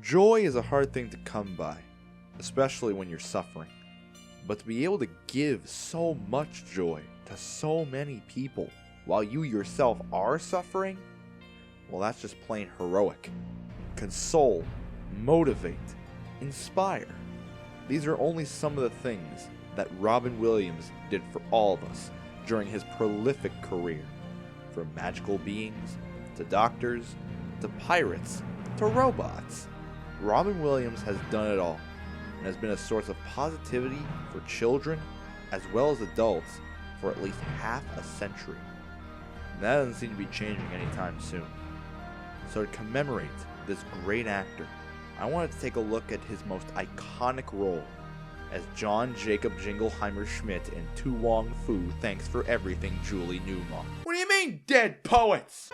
Joy is a hard thing to come by, especially when you're suffering. But to be able to give so much joy to so many people while you yourself are suffering, well, that's just plain heroic. Console, motivate, inspire. These are only some of the things that Robin Williams did for all of us during his prolific career. From magical beings, to doctors, to pirates, to robots. Robin Williams has done it all, and has been a source of positivity for children, as well as adults, for at least half a century. And that doesn't seem to be changing anytime soon. So to commemorate this great actor, I wanted to take a look at his most iconic role as John Jacob Jingleheimer Schmidt in Tu Wong Fu Thanks for Everything, Julie Newmar. What do you mean, dead poets?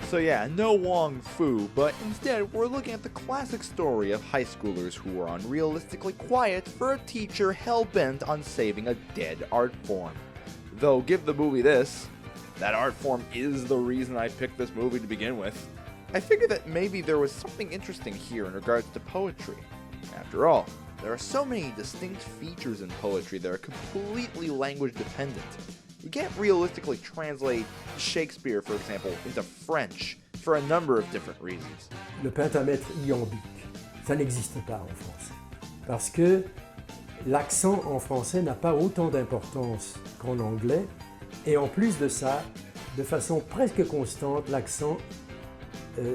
So yeah, no Wong Fu, but instead we're looking at the classic story of high schoolers who are unrealistically quiet for a teacher hell-bent on saving a dead art form. Though give the movie this, that art form is the reason I picked this movie to begin with. I figured that maybe there was something interesting here in regards to poetry. After all, there are so many distinct features in poetry that are completely language dependent. You can't realistically translate Shakespeare, for example, into French for a number of different reasons. Le pentamètre iambique, ça n'existe pas en français. Parce que l'accent en français n'a pas autant d'importance qu'en anglais. Et en plus de ça, de façon presque constante, l'accent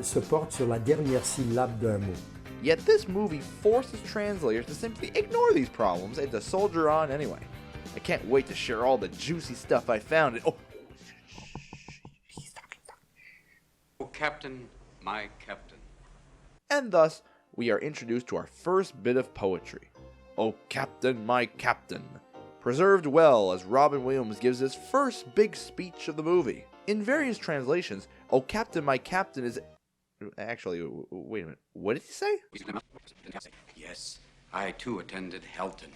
se porte sur la dernière syllabe d'un mot. Yet this movie forces translators to simply ignore these problems and to soldier on anyway. I can't wait to share all the juicy stuff I found. Oh, he's talking. Oh, Captain, my Captain. And thus, we are introduced to our first bit of poetry. Oh, Captain, my Captain. Preserved well as Robin Williams gives his first big speech of the movie. In various translations, Oh, Captain, my Captain is... Actually, wait a minute. What did he say? Yes, I too attended Helton.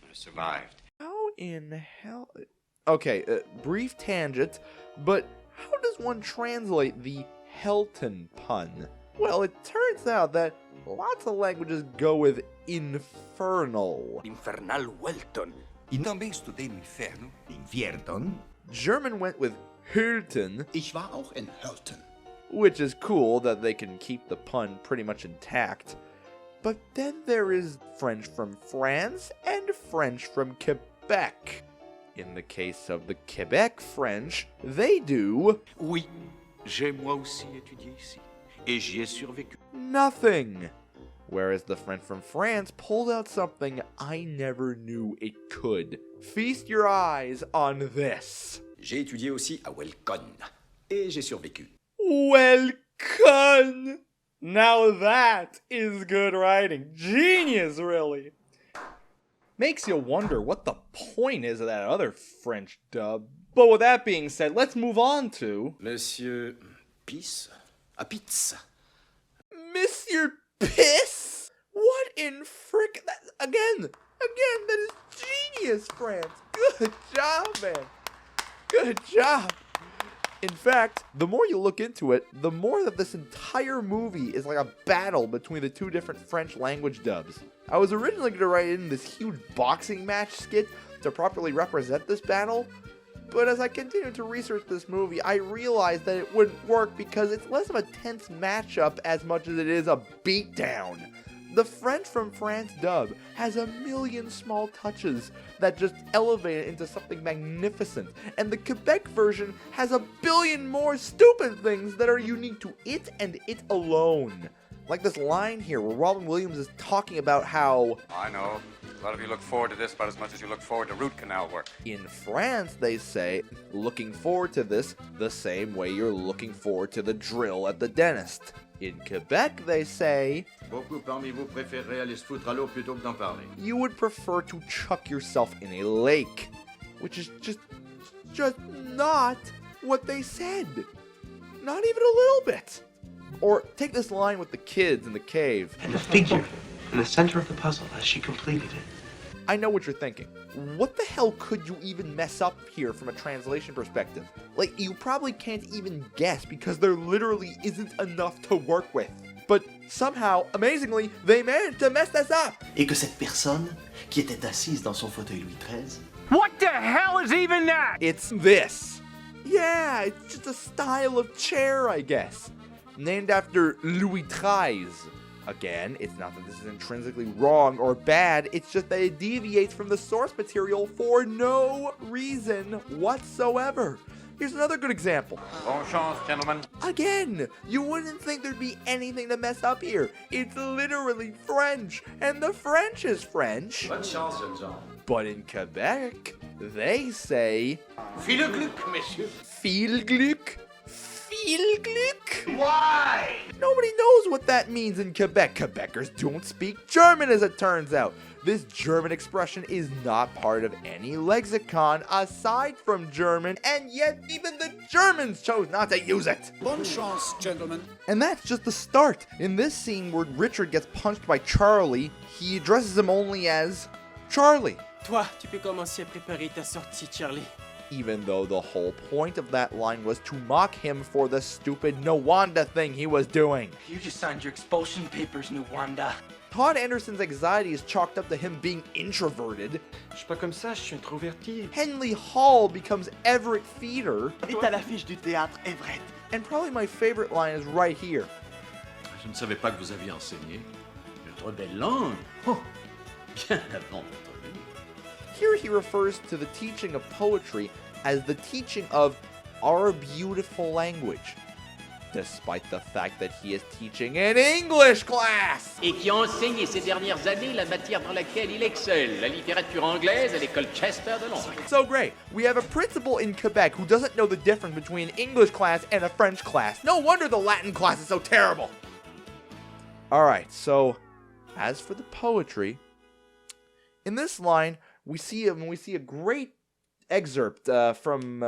I survived. How in hell... Okay, brief tangent, but how does one translate the Helton pun? Well, it turns out that lots of languages go with infernal. Infernal Welton. Ich também estudei no inferno, in Vierton. German went with Hülten. Ich war auch in Helton. Which is cool that they can keep the pun pretty much intact. But then there is French from France and French from Quebec. In the case of the Quebec French, they do... Oui, j'ai moi aussi étudié ici, et j'y ai survécu. Nothing. Whereas the French from France pulled out something I never knew it could. Feast your eyes on this. J'ai étudié aussi à Welcon, et j'ai survécu. Welcome! Now that is good writing. Genius, really. Makes you wonder what the point is of that other French dub. But with that being said, let's move on to... Monsieur Piss? A Pitz. Monsieur Piss? What in frick... Again, that is genius, France. Good job, man. Good job. In fact, the more you look into it, the more that this entire movie is like a battle between the two different French language dubs. I was originally going to write in this huge boxing match skit to properly represent this battle, but as I continued to research this movie, I realized that it wouldn't work because it's less of a tense matchup as much as it is a beatdown. The French from France dub has a million small touches that just elevate it into something magnificent, and the Quebec version has a billion more stupid things that are unique to it and it alone. Like this line here where Robin Williams is talking about how... I know. A lot of you look forward to this about as much as you look forward to root canal work. In France, they say, looking forward to this the same way you're looking forward to the drill at the dentist. In Quebec, they say, Beaucoup parmi vous préférez aller se foutre à l'eau plutôt que d'en parler. You would prefer to chuck yourself in a lake. Which is just not what they said. Not even a little bit. Or take this line with the kids in the cave. And the figure in the center of the puzzle as she completed it. I know what you're thinking. what the hell could you even mess up here from a translation perspective? Like, you probably can't even guess because there literally isn't enough to work with. But somehow, amazingly, they managed to mess this up. Et que cette personne, qui était assise dans son fauteuil Louis XIII, What the hell is even that? It's this. Yeah, it's just a style of chair, I guess. Named after Louis XIII. Again, it's not that this is intrinsically wrong or bad, it's just that it deviates from the source material for no reason whatsoever. Here's another good example. Bon chance, gentlemen. Again, you wouldn't think there'd be anything to mess up here. It's literally French, and the French is French. bonne chance, jeunes gens. But in Quebec, they say Viel Glück, messieurs. Viel Glück. Viel Glück? Why? Nobody knows what that means in Quebec. Quebecers don't speak German, as it turns out. This German expression is not part of any lexicon aside from German, and yet even the Germans chose not to use it. Bonne chance, gentlemen. And that's just the start. In this scene where Richard gets punched by Charlie, he addresses him only as Charlie. Toi, tu peux commencer à préparer ta sortie, Charlie. Even though the whole point of that line was to mock him for the stupid Nwanda thing he was doing. You just signed your expulsion papers, Nuwanda. Todd Anderson's anxiety is chalked up to him being introverted. Je suis pas comme ça, je suis introverti. Henley Hall becomes Everett Feeder. Et à l'affiche du théâtre, Everett. And probably my favorite line is right here. Je ne savais pas que vous aviez enseigné notre belle langue. Oh, bien avant votre venue. Here he refers to the teaching of poetry as the teaching of our beautiful language, despite the fact that he is teaching an English class! Et qui a enseigné ces dernières années la matière dans laquelle il excelle, la littérature anglaise à l'école Chester de Londres. So great, we have a principal in Quebec who doesn't know the difference between an English class and a French class. No wonder the Latin class is so terrible! Alright, so as for the poetry, in this line, we see a great excerpt from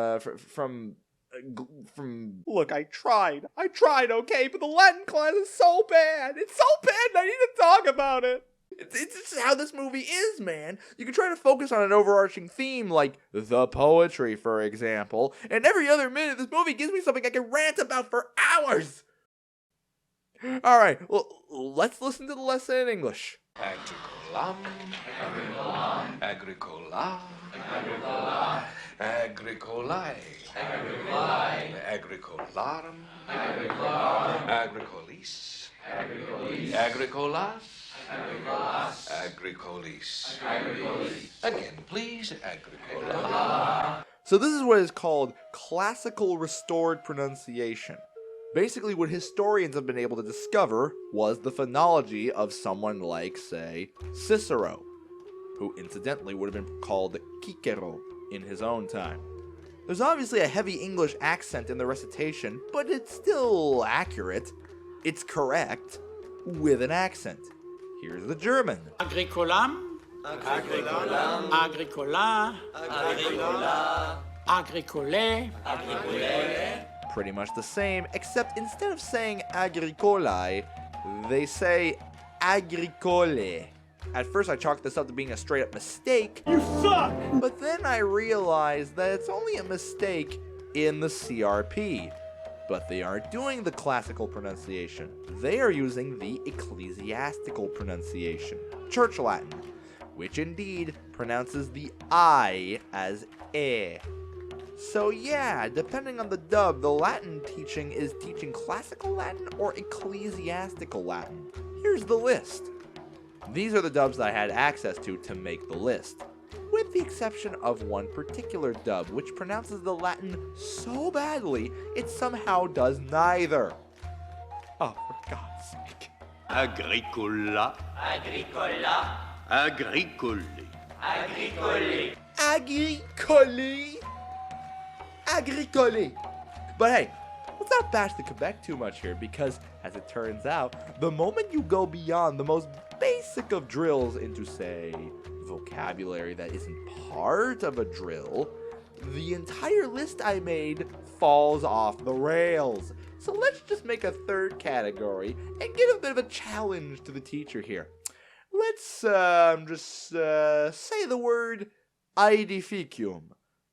look, I tried, okay, but the Latin class is so bad. It's so bad, I need to talk about it. It's just how this movie is, man. You can try to focus on an overarching theme like the poetry, for example, and every other minute this movie gives me something I can rant about for hours. Alright, well, let's listen to the lesson in English. Agricolam. Agricola. Agricolae. Agricolarum. Agricolis. Agricolas. Agricolis. Again, please. Agricola. So this is what is called classical restored pronunciation. Basically, what historians have been able to discover was the phonology of someone like, say, Cicero, who incidentally would have been called Cicero in his own time. There's obviously a heavy English accent in the recitation, but it's still accurate. It's correct, with an accent. Here's the German. Agricolam. Agricolam. Agricola. Agricola. Agricole. Agricole. Pretty much the same, except instead of saying agricolae, they say agricole. At first I chalked this up to being a straight up mistake. You suck! But then I realized that it's only a mistake in the CRP. But they aren't doing the classical pronunciation. They are using the ecclesiastical pronunciation, Church Latin, which indeed pronounces the I as E. So yeah, depending on the dub, the Latin teaching is teaching classical Latin or ecclesiastical Latin. Here's the list. These are the dubs that I had access to make the list, with the exception of one particular dub, which pronounces the Latin so badly, it somehow does neither. Oh, for God's sake. Agricola. Agricola. Agricole. Agricole. Agricole. Agricole. But hey, let's not bash the Quebec too much here, because as it turns out, the moment you go beyond the most basic of drills into, say, vocabulary that isn't part of a drill, the entire list I made falls off the rails. So let's just make a third category and give a bit of a challenge to the teacher here. Let's just say the word aedificium,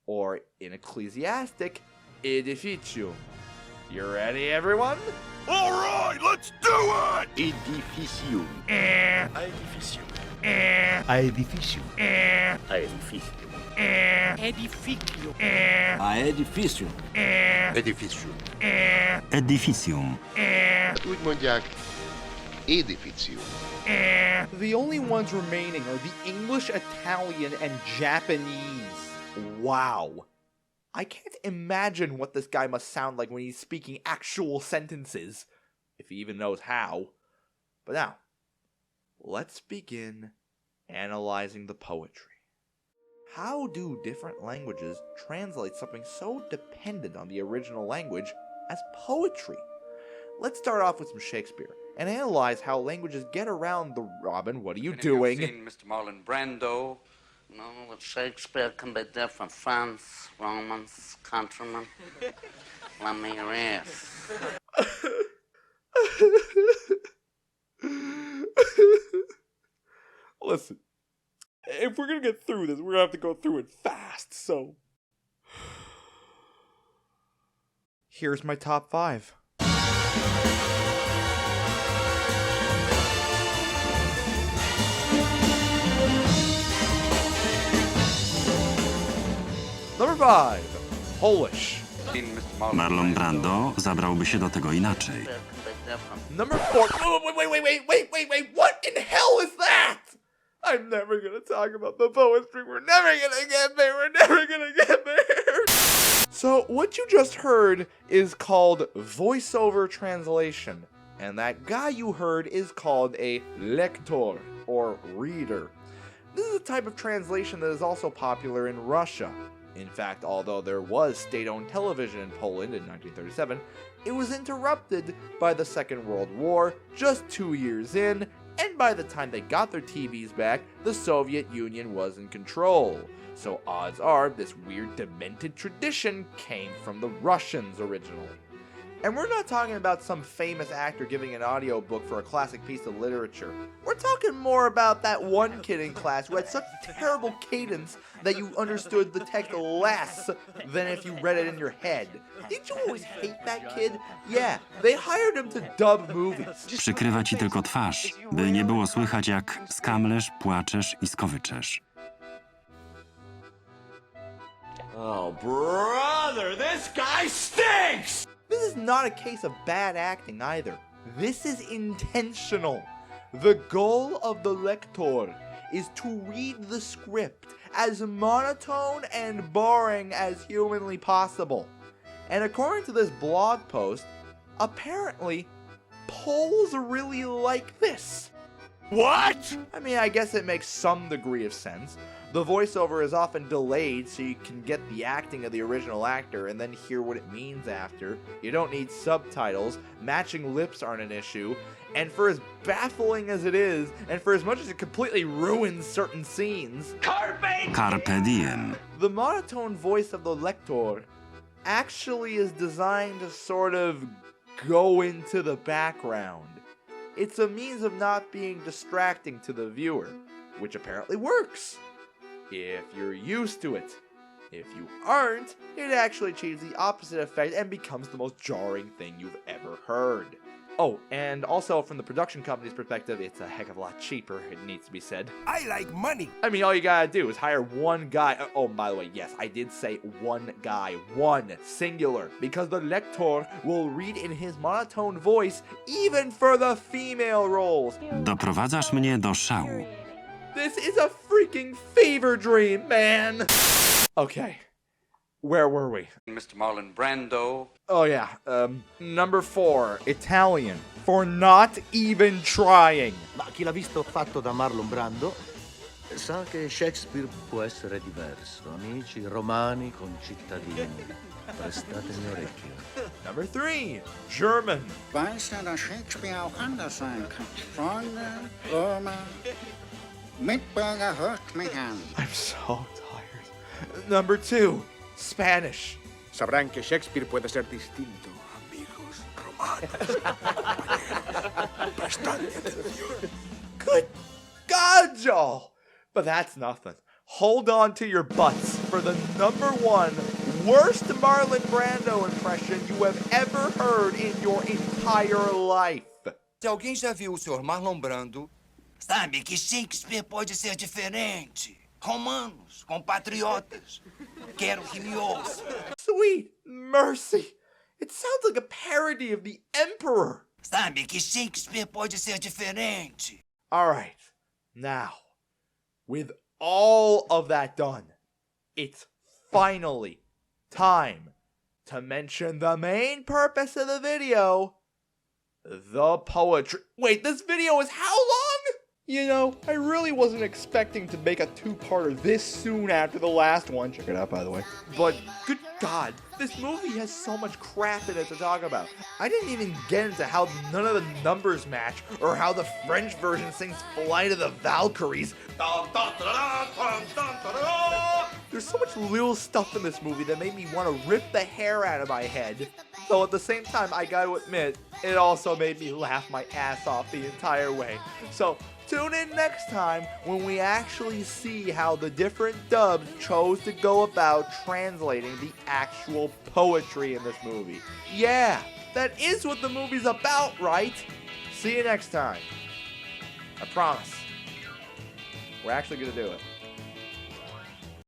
or in ecclesiastic, edificium. You ready, everyone? All right, let's do it! Edificium. Edificium. Edificium. Edificio. Edificium. Edificium. Edificium. Úgy mondják, edificium. The only ones remaining are the English, Italian, and Japanese. Wow. I can't imagine what this guy must sound like when he's speaking actual sentences, if he even knows how. But now, let's begin analyzing the poetry. How do different languages translate something so dependent on the original language as poetry? Let's start off with some Shakespeare and analyze how languages get around the... Robin, what are you doing? You've seen Mr. Marlon Brando. No, with Shakespeare can be different. Friends, Romans, countrymen. Let me rest. Listen, if we're gonna get through this, we're gonna have to go through it fast, so... Here's my top 5. Number 5. Polish. Marlon Brando zabrałby się do tego inaczej. Number 4. Wait, what in hell is that? I'm never gonna talk about the poetry. We're never gonna get there. So, what you just heard is called voiceover translation. And that guy you heard is called a lector, or reader. This is a type of translation that is also popular in Russia. In fact, although there was state-owned television in Poland in 1937, it was interrupted by the Second World War just 2 years in, and by the time they got their TVs back, the Soviet Union was in control. So odds are this weird demented tradition came from the Russians originally. And we're not talking about some famous actor giving an audiobook for a classic piece of literature. We're talking more about that one kid in class who had such terrible cadence that you understood the text less than if you read it in your head. Didn't you always hate that kid? Yeah, they hired him to dub movies. Przykrywa ci tylko twarz, by nie było słychać jak skamlesz, płaczesz i skowyczesz. Oh, brother, this guy stinks! This is not a case of bad acting either. This is intentional. The goal of the lector is to read the script as monotone and boring as humanly possible. And according to this blog post, apparently, Poles really like this. What? I mean, I guess it makes some degree of sense. The voiceover is often delayed so you can get the acting of the original actor and then hear what it means after. You don't need subtitles, matching lips aren't an issue, and for as baffling as it is, and for as much as it completely ruins certain scenes, Carpe diem. the monotone voice of the lector actually is designed to sort of go into the background. It's a means of not being distracting to the viewer, which apparently works. If you're used to it. If you aren't, it actually achieves the opposite effect and becomes the most jarring thing you've ever heard. Oh, and also from the production company's perspective, it's a heck of a lot cheaper, it needs to be said. I like money. I mean, all you gotta do is hire one guy. Oh, by the way, yes, I did say one guy. One. Singular. Because the lector will read in his monotone voice even for the female roles. Doprowadzasz mnie do szału. This is a freaking fever dream, man! Okay. Where were we? Mr. Marlon Brando. Oh yeah, number 4, Italian, for not even trying. Ma chi l'ha visto fatto da Marlon Brando sa che Shakespeare può essere diverso. Amici romani concittadini, prestatemi orecchio. Number 3, German. Weißt du, dass Shakespeare auch anders sein kann? Freunde, Römer, Mitbürger, hört mich an. I'm so tired. Number 2, Spanish. Sabrán que Shakespeare puede ser distinto, amigos romanos. Prestadme atención. Good God, y'all! But that's nothing. hold on to your butts for the #1 worst Marlon Brando impression you have ever heard in your entire life. Se alguém já viu o Sr. Marlon Brando, sabe que Shakespeare pode ser diferente. Romanos, compatriotas. Quero que me ouça. Sweet mercy. It sounds like a parody of the Emperor. Sabe que Shakespeare pode ser diferente. Alright, now, with all of that done, it's finally time to mention the main purpose of the video, the poetry. Wait, this video is how long? You know, I really wasn't expecting to make a two-parter this soon after the last one. Check it out, by the way. But, good God, this movie has so much crap in it to talk about. I didn't even get into how none of the numbers match, or how the French version sings Flight of the Valkyries. There's so much little stuff in this movie that made me want to rip the hair out of my head. Though at the same time, I gotta admit, it also made me laugh my ass off the entire way. So, tune in next time when we actually see how the different dubs chose to go about translating the actual poetry in this movie. Yeah, that is what the movie's about, right? See you next time. I promise. We're actually gonna do it.